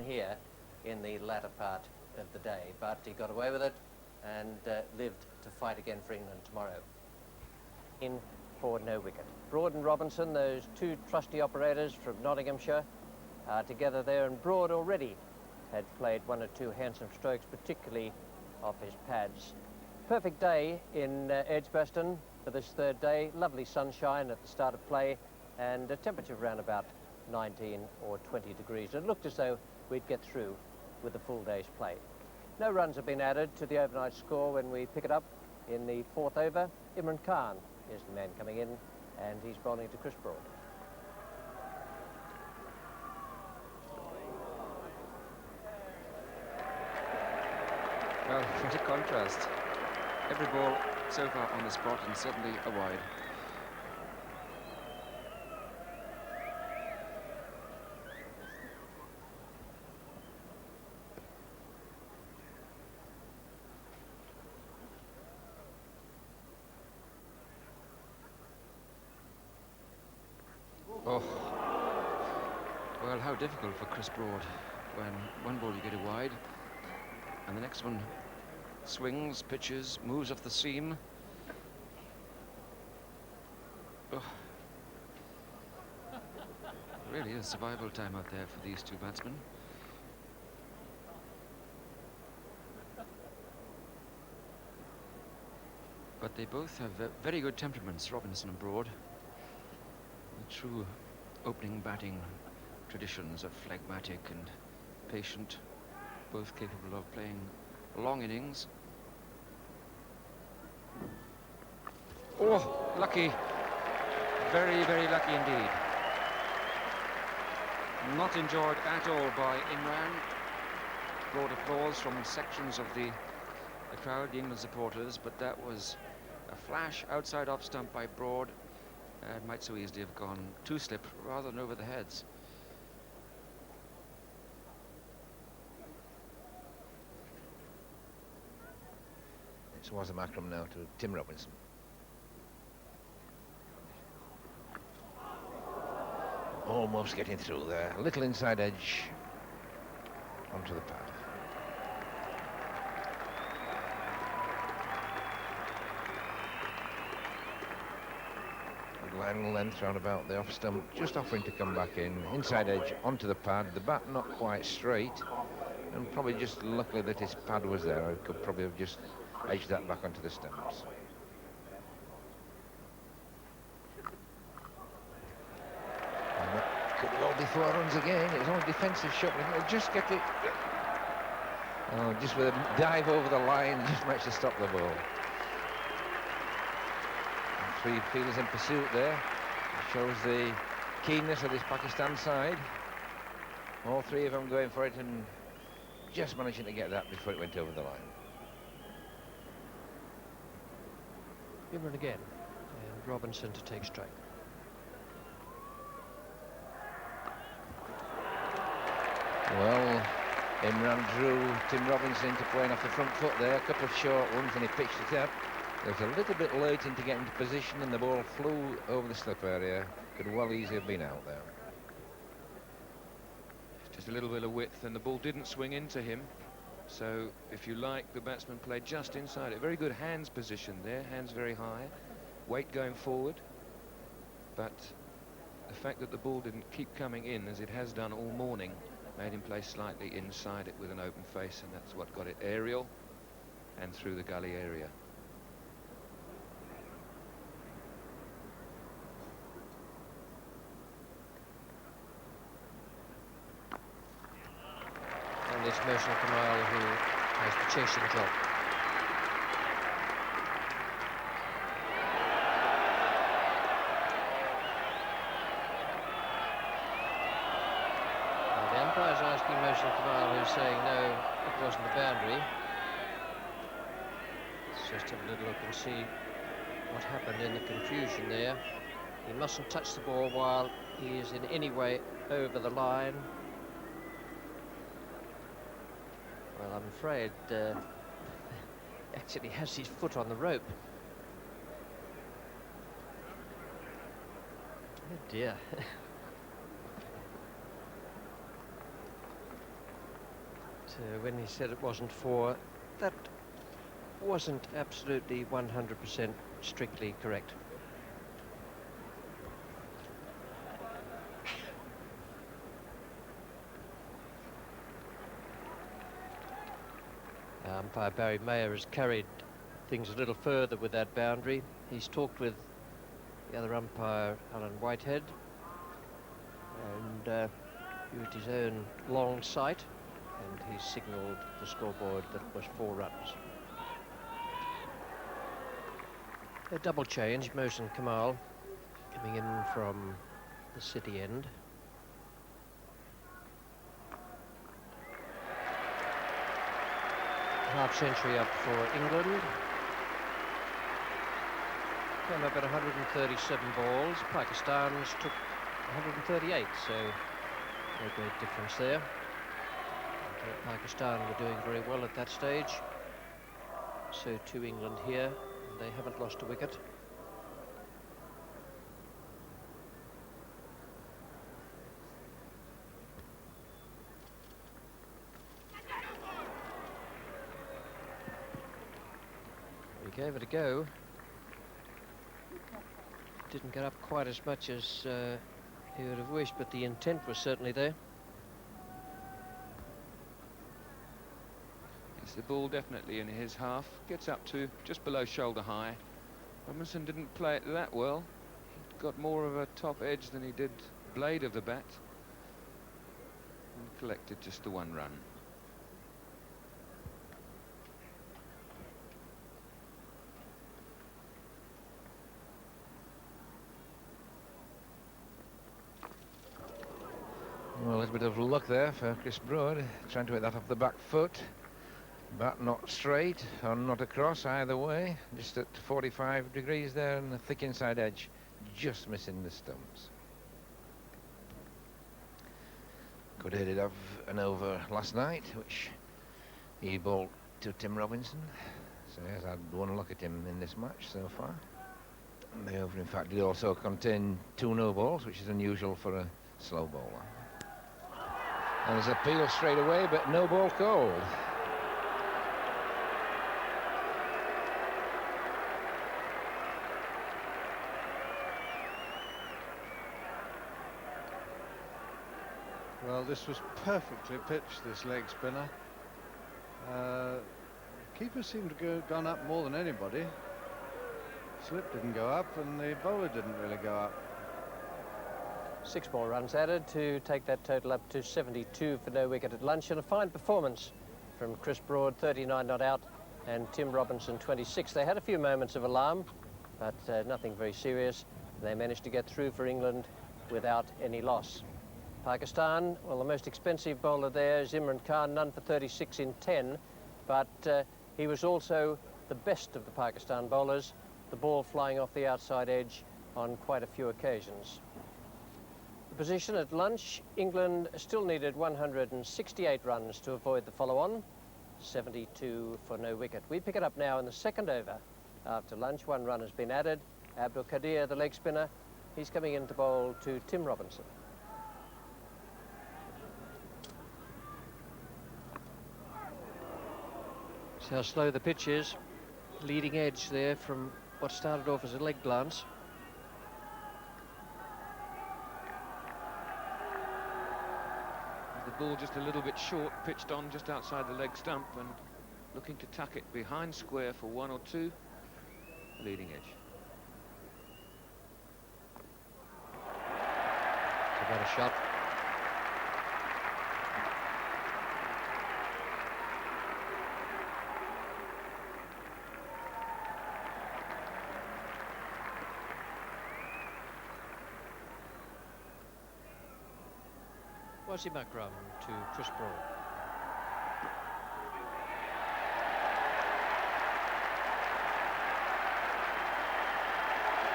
here in the latter part of the day, but he got away with it and lived to fight again for England tomorrow. In for no wicket. Broad and Robinson, those two trusty operators from Nottinghamshire, are together there, and Broad already had played one or two handsome strokes, particularly off his pads. Perfect day in Edgbaston for this third day. Lovely sunshine at the start of play and a temperature of around about 19 or 20 degrees. It looked as though we'd get through with the full day's play. No runs have been added to the overnight score when we pick it up in the fourth over. IMRAN is the man coming in, and he's bowling to Chris Broad. Well, what a contrast. Every ball so far on the spot and suddenly a wide. Oh, well, how difficult for Chris Broad when one ball you get a wide and the next one swings, pitches, moves off the seam. Oh. Really is survival time out there for these two batsmen. But they both have very good temperaments, Robinson and Broad. The true opening batting traditions of phlegmatic and patient, both capable of playing long innings. Oh, lucky. Very, very lucky indeed. Not enjoyed at all by Imran. Broad applause from sections of the crowd, the England supporters, but that was a flash outside off stump by Broad. It might so easily have gone two slip rather than over the heads. It's Wasam Akram now to Tim Robinson. Almost getting through there. A little inside edge onto the pad. Line length round about the off stump, just offering to come back in. Inside edge onto the pad. The bat not quite straight, and probably just luckily that his pad was there. I could probably have just edged that back onto the stumps. And that could well be 4 runs again. It was only a defensive shot, but he'll just get it. Oh, just with a dive over the line, just managed to stop the ball. Three fielders in pursuit there. It shows the keenness of this Pakistan side. All three of them going for it and just managing to get that before it went over the line. Imran again, and Robinson to take strike. Well, Imran drew Tim Robinson into playing off the front foot there. A couple of short ones and he pitched it up. It was a little bit late into getting into position and the ball flew over the slip area. Could well easily have been out there. Just a little bit of width and the ball didn't swing into him. So, if you like, the batsman played just inside it. Very good hands position there, hands very high. Weight going forward. But the fact that the ball didn't keep coming in as it has done all morning made him play slightly inside it with an open face, and that's what got it aerial and through the gully area. And it's Motion Kamal who has the chasing job. Well, the umpire's asking Motion Kamal, who's saying no, it wasn't a boundary. Let's just have a little look and see what happened in the confusion there. He mustn't touch the ball while he is in any way over the line. Well, I'm afraid actually has his foot on the rope. Oh dear. when he said it wasn't 4, that wasn't absolutely 100% strictly correct. Umpire Barry Mayer has carried things a little further with that boundary. He's talked with the other umpire, Alan Whitehead, and used his own long sight, and he signalled the scoreboard that it was 4 runs. A double change, Mohsen Kamal coming in from the city end. Half century up for England. Came up at 137 balls. Pakistan's took 138, so no great difference there. And, Pakistan were doing very well at that stage. So too England here, and they haven't lost a wicket. He gave it a go. Didn't get up quite as much as he would have wished, but the intent was certainly there. It's the ball definitely in his half. Gets up to just below shoulder high. Robinson didn't play it that well. He got more of a top edge than he did blade of the bat. And collected just the 1 run. Well, there's a bit of luck there for Chris Broad, trying to hit that off the back foot. Bat not straight or not across, either way. Just at 45 degrees there, and the thick inside edge just missing the stumps. Could did have an over last night, which he bowled to Tim Robinson. So he has had 1 look at him in this match so far. And the over, in fact, did also contain 2 no balls, which is unusual for a slow bowler. And there's a peel straight away, but no ball called. Well, this was perfectly pitched, this leg spinner. Keeper seemed to have gone up more than anybody. Slip didn't go up, and the bowler didn't really go up. 6 more runs added to take that total up to 72 for no wicket at lunch, and a fine performance from Chris Broad, 39 not out, and Tim Robinson, 26. They had a few moments of alarm, but nothing very serious. They managed to get through for England without any loss. Pakistan, well, the most expensive bowler there is IMRAN Khan, none for 36 in 10, but he was also the best of the Pakistan bowlers, the ball flying off the outside edge on quite a few occasions. The position at lunch, England still needed 168 runs to avoid the follow-on, 72 for no wicket. We pick it up now in the 2nd over after lunch. 1 run has been added. Abdul Qadir, the leg spinner, he's coming in to bowl to Tim Robinson. See how slow the pitch is. Leading edge there from what started off as a leg glance. The ball just a little bit short, pitched on just outside the leg stump, and looking to tuck it behind square for 1 or 2. Leading edge. It's about a shot. Wasim Akram to Chris Broad.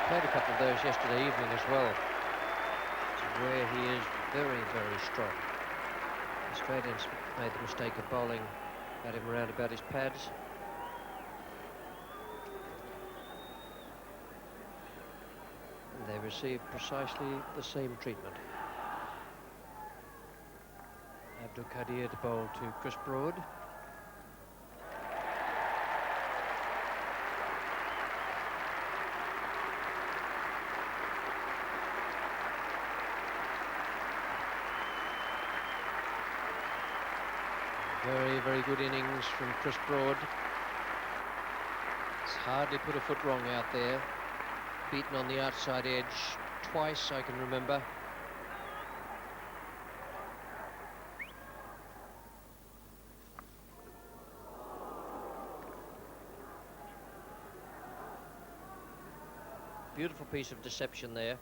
Played a couple of those yesterday evening as well, where he is very, very strong. The Australians made the mistake of bowling at him around about his pads. And they received precisely the same treatment. Abdul to bowl to Chris Broad. Very, very good innings from Chris Broad. He's hardly put a foot wrong out there. Beaten on the outside edge twice, I can remember. Beautiful piece of deception there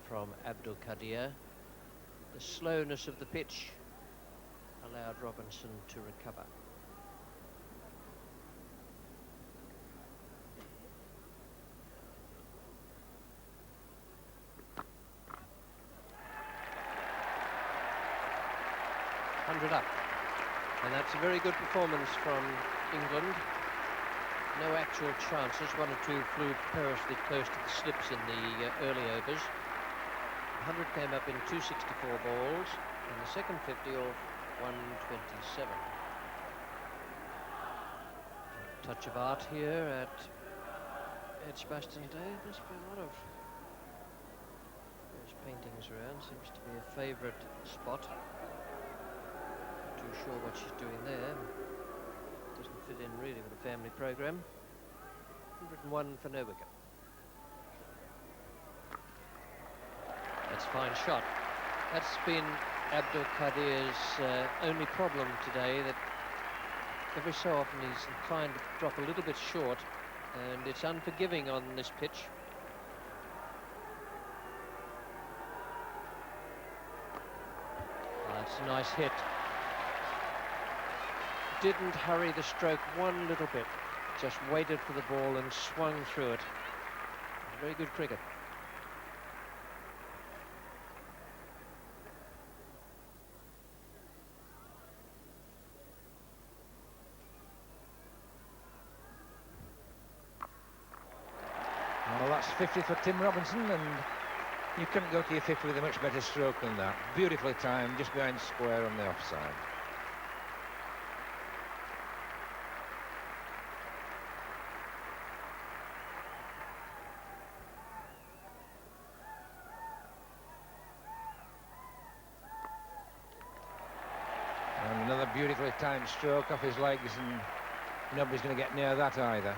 from Abdul Qadir. The slowness of the pitch allowed Robinson to recover. Up, and that's a very good performance from England. No actual chances, one or two flew perilously close to the slips in the early overs. 100 came up in 264 balls, and the second 50 off 127. A touch of art here at Edgbaston Day. There's been a lot of those paintings around. Seems to be a favourite spot. Too sure what she's doing there. Doesn't fit in really with the family program. 101 for no wicket. That's a fine shot. That's been Abdul Qadir's only problem today, that every so often he's inclined to drop a little bit short, and it's unforgiving on this pitch. That's a nice hit. Didn't hurry the stroke one little bit, just waited for the ball and swung through it. Very good cricket. Well, that's 50 for Tim Robinson, and you couldn't go to your 50 with a much better stroke than that. Beautifully timed, just behind square on the offside. And another beautifully timed stroke off his legs, and nobody's going to get near that either.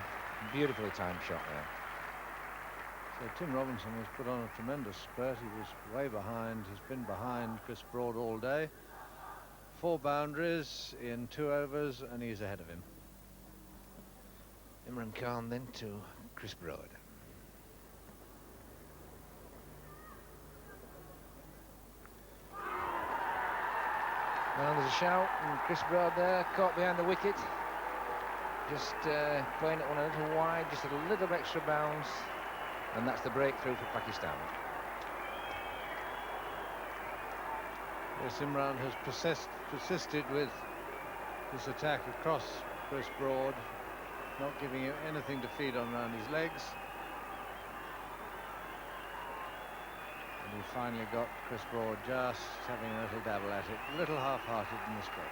Beautifully timed shot there. So Tim Robinson has put on a tremendous spurt. He was way behind. He's been behind Chris Broad all day. 4 boundaries in 2 overs, and he's ahead of him. Imran Khan then to Chris Broad. Well, there's a shout, and Chris Broad there, caught behind the wicket. Just playing it one a little wide, just a little bit extra bounce, and that's the breakthrough for Pakistan. Yes, Imran has persisted with this attack across Chris Broad, not giving him anything to feed on around his legs. And he finally got Chris Broad just having a little dabble at it, a little half-hearted in the stroke.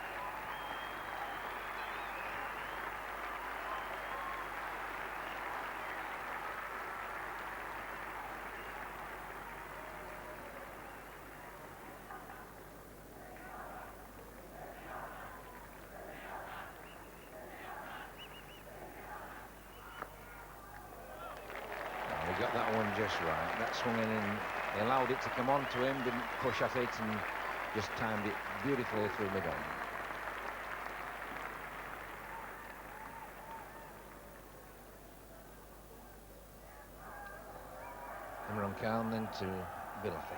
He got that one just right. That swung in and he allowed it to come on to him, didn't push at it, and just timed it beautifully through mid-on. Imran Khan then to Bilafi.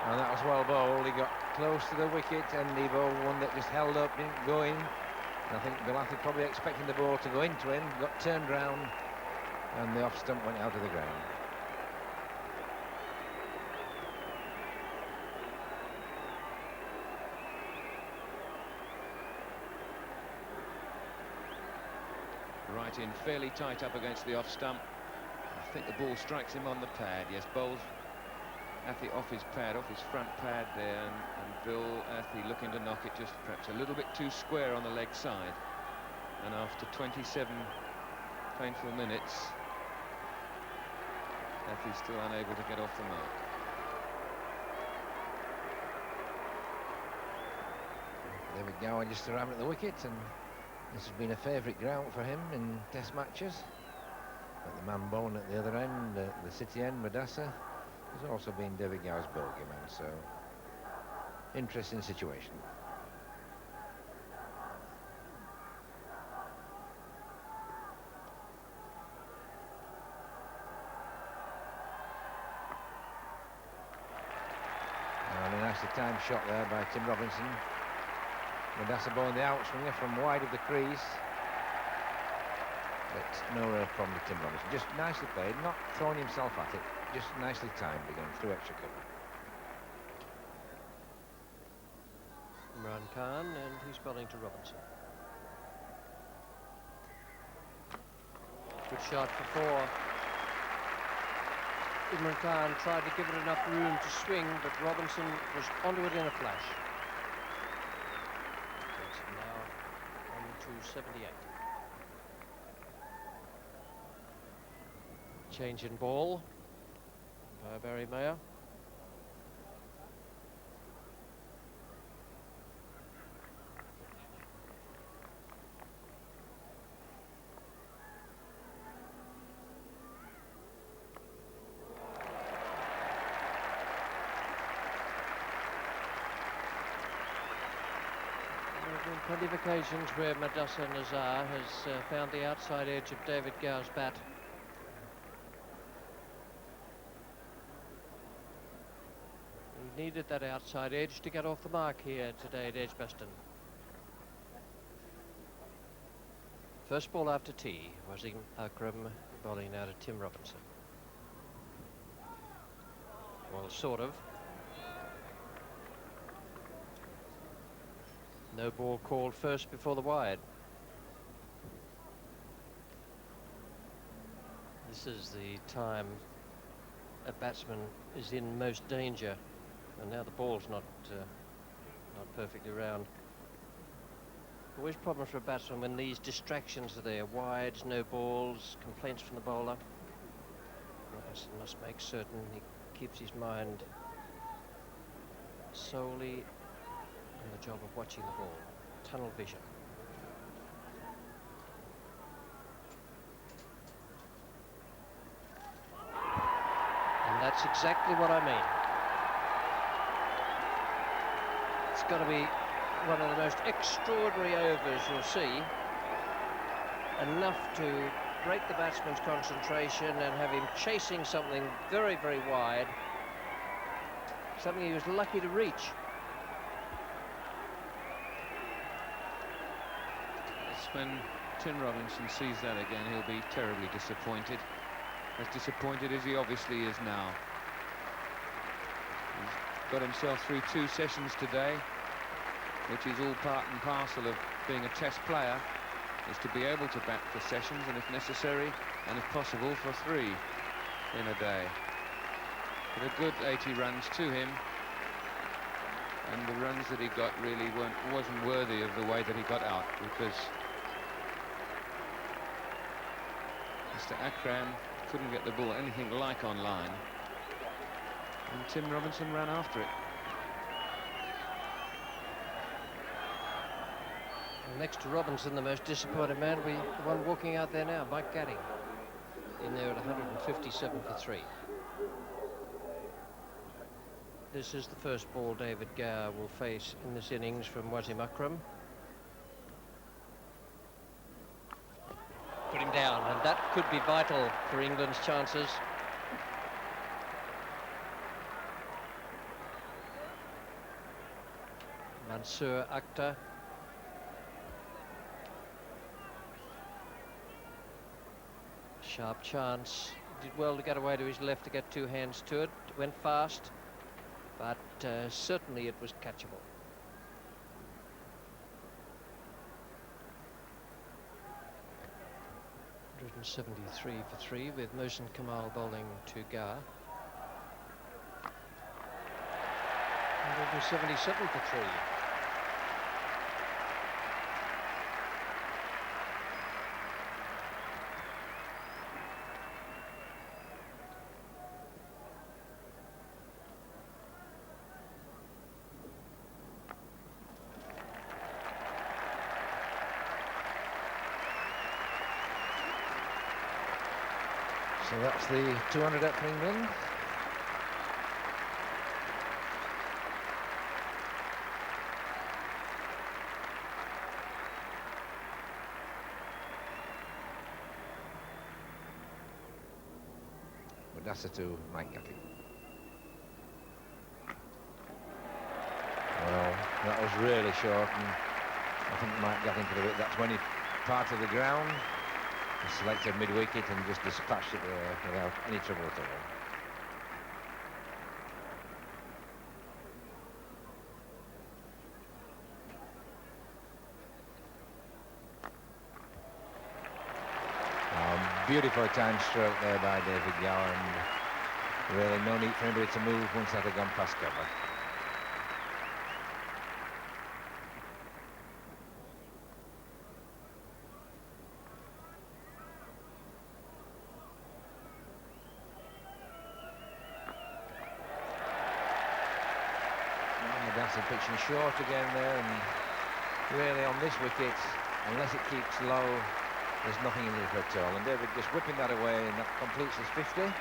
And that was well bowled. He got close to the wicket and he bowled one that just held up, didn't go in. I think Bilafi probably expecting the ball to go into him, got turned round, and the off stump went out of the ground. Right in, fairly tight up against the off stump. I think the ball strikes him on the pad. Yes, bowled Athy off his pad, off his front pad there, and Bill Athy looking to knock it just perhaps a little bit too square on the leg side. And after 27 painful minutes, Athy's still unable to get off the mark. David Gower just arrived at the wicket, and this has been a favourite ground for him in test matches. But the man bowling at the other end, the city end, Madassa, has also been David Gower's bogeyman, so interesting situation. And a nicely timed shot there by Tim Robinson. Madassa bowling the outswinger from wide of the crease. But no real problem with Tim Robinson. Just nicely played, not throwing himself at it, just nicely timed again through extra cover. Imran Khan, and he's bowling to Robinson. Good shot for 4. Imran Khan tried to give it enough room to swing, but Robinson was onto it in a flash. Takes him now on to 78. Change in ball by Barry Mayer. There have been plenty of occasions where Madassa Nazar has found the outside edge of David Gower's bat. He needed that outside edge to get off the mark here today at Edgbaston. First ball after tea, Wasim Akram bowling out to Tim Robinson. Well, sort of. No ball called first before the wide. This is the time a batsman is in most danger, and now the ball's not perfectly round. Always problem for a batsman when these distractions are there. Wides, no balls, complaints from the bowler. Robinson must make certain he keeps his mind solely on the job of watching the ball. Tunnel vision. And that's exactly what I mean. It's got to be one of the most extraordinary overs you'll see. Enough to break the batsman's concentration and have him chasing something very, very wide. Something he was lucky to reach. When Tim Robinson sees that again, he'll be terribly disappointed. As disappointed as he obviously is now. He's got himself through 2 sessions today, which is all part and parcel of being a test player, is to be able to bat for sessions, and if necessary, and if possible, for 3 in a day. But a good 80 runs to him, and the runs that he got really wasn't worthy of the way that he got out, because Mr. Akram couldn't get the ball anything like on line, and Tim Robinson ran after it. And next to Robinson, the most disappointed man, the one walking out there now, Mike Gatting, in there at 157 for 3. This is the first ball David Gower will face in this innings from Wasim Akram. Put him down, and that could be vital for England's chances. Mansour Akhtar. Sharp chance. Did well to get away to his left to get 2 hands to it. Went fast, but certainly it was catchable. .173 for 3 with Mohsin Kamal bowling to Gower. 177 for 3. So that's the 200 up for England. That's to Mike Gatting. Well, that was really short, and I think Mike Gatting could have hit that 20 part of the ground. He selected mid-wicket and just dispatched it there without any trouble at all. Beautiful time stroke there by David Gower, and really no need for anybody to move once that had gone past cover. That's pitching short again there, and really on this wicket, unless it keeps low, there's nothing in it at all. And David just whipping that away, and that completes his 50.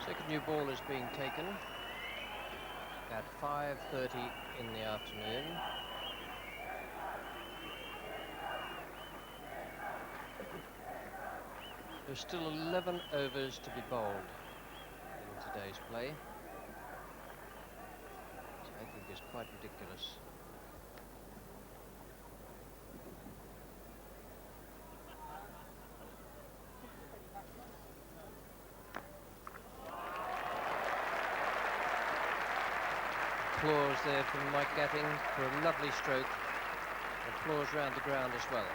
Second new ball is being taken at 5:30 in the afternoon. There's still 11 overs to be bowled in today's play. Which I think is quite ridiculous. Applause there from Mike Gatting for a lovely stroke. Applause round the ground as well.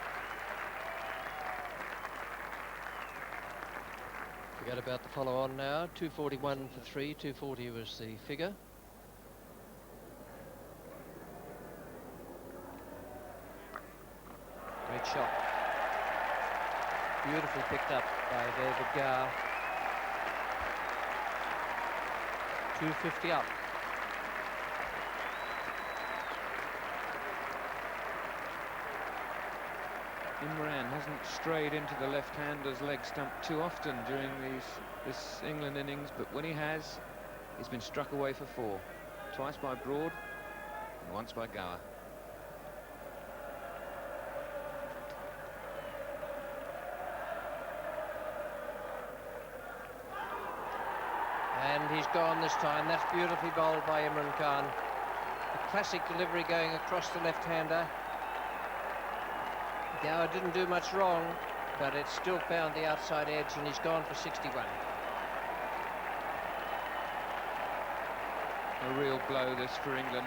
Forget about the follow-on now. 241 for 3. 240 was the figure. Great shot. Beautifully picked up by David Gower. 250 up. IMRAN hasn't strayed into the left-hander's leg stump too often during this England innings, but when he has, he's been struck away for 4. Twice by Broad and once by Gower. And he's gone this time. That's beautifully bowled by Imran Khan. A classic delivery going across the left-hander. Gower didn't do much wrong, but it still found the outside edge, and he's gone for 61. A real blow this for England.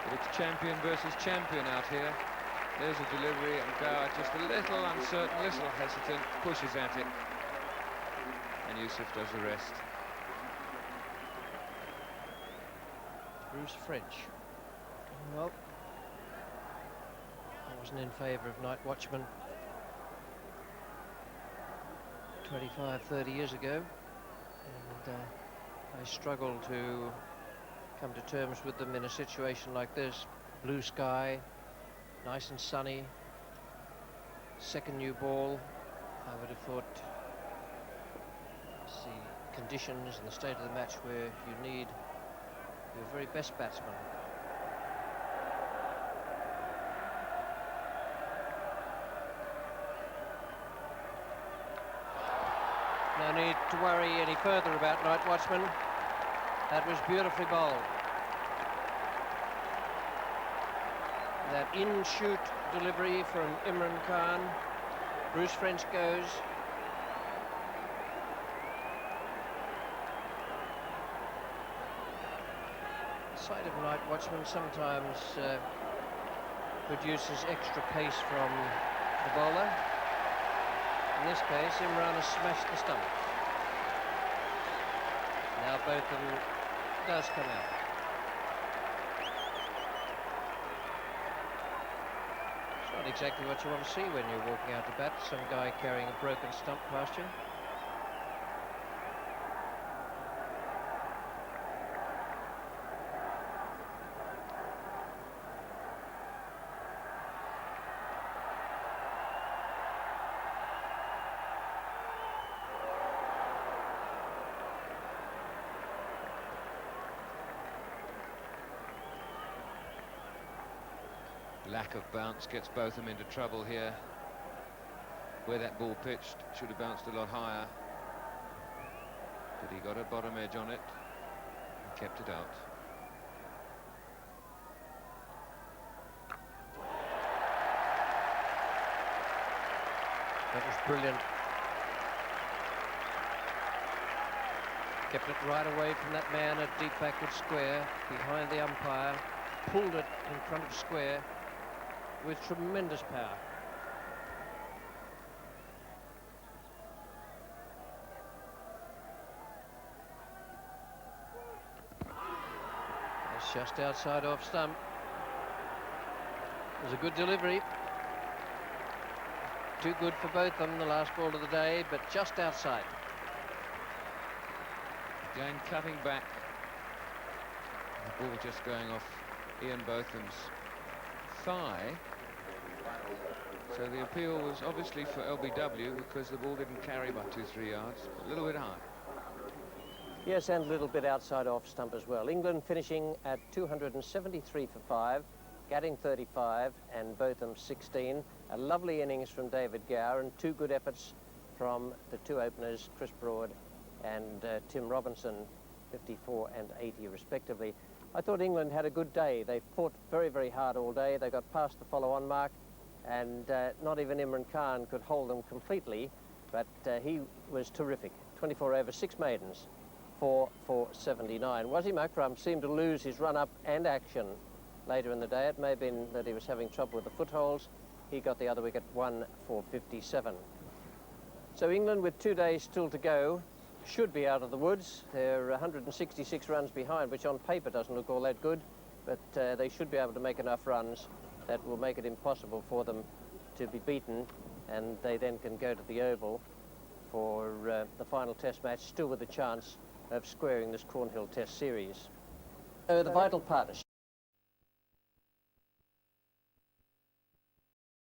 But it's champion versus champion out here. There's a delivery, and Gower just a little uncertain, a little hesitant, pushes at it. And Yusuf does the rest. Bruce French. Well, I wasn't in favour of night watchmen 25, 30 years ago, and I struggle to come to terms with them in a situation like this. Blue sky, nice and sunny, second new ball. I would have thought it's the conditions and the state of the match where you need your very best batsman. No need to worry any further about night watchman. That was beautifully bowled. That in-shoot delivery from Imran Khan. Bruce French goes. The sight of night watchman sometimes produces extra pace from the bowler. In this case, IMRAN has smashed the stump. Now Botham does come out. It's not exactly what you want to see when you're walking out to bat, some guy carrying a broken stump past you. Lack of bounce gets Botham into trouble here. Where that ball pitched, should have bounced a lot higher. But he got a bottom edge on it and kept it out. That was brilliant. Kept it right away from that man at deep backward square, behind the umpire, pulled it in front of square with tremendous power. That's just outside off stump. It was a good delivery. Too good for both of them, the last ball of the day, but just outside. Again, cutting back. The ball just going off Ian Botham's thigh. So the appeal was obviously for LBW because the ball didn't carry by 2-3 yards, a little bit high. Yes, and a little bit outside off stump as well. England finishing at 273 for 5, Gatting 35 and Botham 16. A lovely innings from David Gower and two good efforts from the two openers, Chris Broad and Tim Robinson, 54 and 80 respectively. I thought England had a good day. They fought very, very hard all day. They got past the follow-on mark, and not even Imran Khan could hold them completely, but he was terrific. 24 over 6 maidens, 4 for 79. Wasim Akram seemed to lose his run-up and action later in the day. It may have been that he was having trouble with the footholds. He got the other wicket, 1 for 57. So England, with 2 days still to go, should be out of the woods. They're 166 runs behind, which on paper doesn't look all that good, but they should be able to make enough runs that will make it impossible for them to be beaten, and they then can go to the Oval for the final test match, still with a chance of squaring this Cornhill Test Series. So the vital partnership